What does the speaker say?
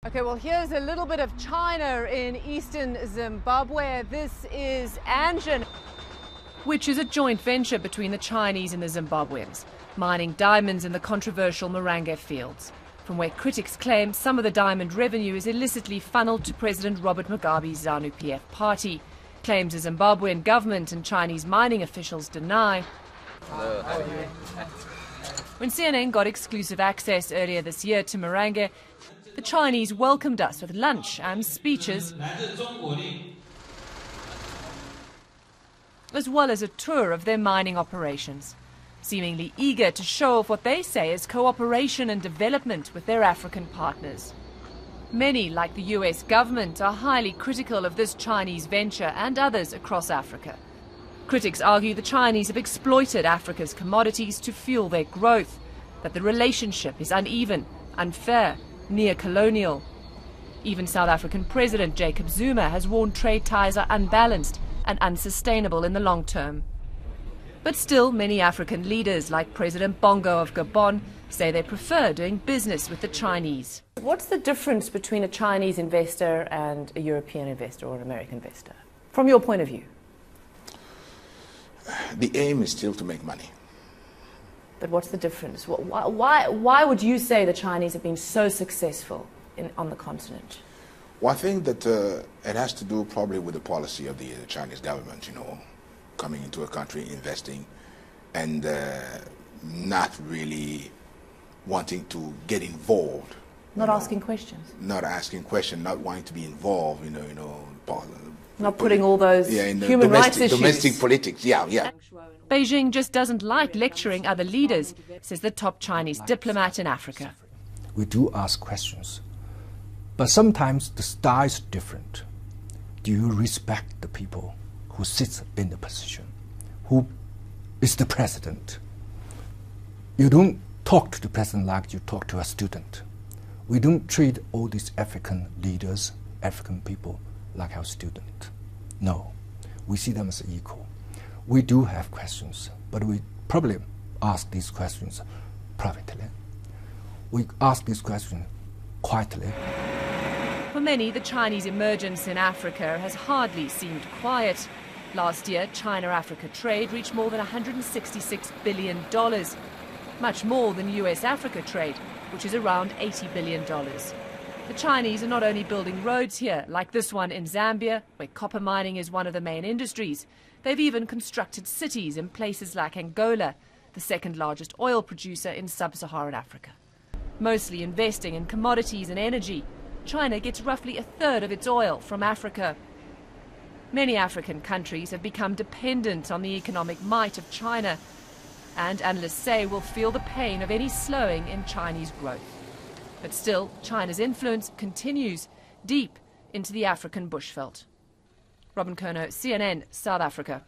Okay, well, here's a little bit of China in eastern Zimbabwe. This is Anjin, which is a joint venture between the Chinese and the Zimbabweans, mining diamonds in the controversial Marange fields, from where critics claim some of the diamond revenue is illicitly funneled to President Robert Mugabe's ZANU-PF party. Claims the Zimbabwean government and Chinese mining officials deny. When CNN got exclusive access earlier this year to Marange, the Chinese welcomed us with lunch and speeches, as well as a tour of their mining operations, seemingly eager to show off what they say is cooperation and development with their African partners. Many, like the US government, are highly critical of this Chinese venture and others across Africa. Critics argue the Chinese have exploited Africa's commodities to fuel their growth, that the relationship is uneven, unfair, neo-colonial. Even South African President Jacob Zuma has warned trade ties are unbalanced and unsustainable in the long term. But still, many African leaders, like President Bongo of Gabon, say they prefer doing business with the Chinese. What's the difference between a Chinese investor and a European investor or an American investor, from your point of view? The aim is still to make money. But what's the difference? Why would you say the Chinese have been so successful on the continent? Well, I think that it has to do probably with the policy of the Chinese government, you know, coming into a country, investing, and not really wanting to get involved. Not asking questions. Not asking questions, not wanting to be involved, not putting all those human rights issues. Domestic politics, yeah. Beijing just doesn't like lecturing other leaders, says the top Chinese diplomat in Africa. We do ask questions, but sometimes the style is different. Do you respect the people who sits in the position? Who is the president? You don't talk to the president like you talk to a student. We don't treat all these African leaders, African people, like our student. No, we see them as equal. We do have questions, but we probably ask these questions privately. We ask these questions quietly. For many, the Chinese emergence in Africa has hardly seemed quiet. Last year, China-Africa trade reached more than $166 billion, much more than US-Africa trade, which is around $80 billion. The Chinese are not only building roads here, like this one in Zambia, where copper mining is one of the main industries. They've even constructed cities in places like Angola, the second largest oil producer in sub-Saharan Africa. Mostly investing in commodities and energy, China gets roughly a third of its oil from Africa. Many African countries have become dependent on the economic might of China, and analysts say will feel the pain of any slowing in Chinese growth. But still, China's influence continues deep into the African bushveld. Robin Kerno, CNN, South Africa.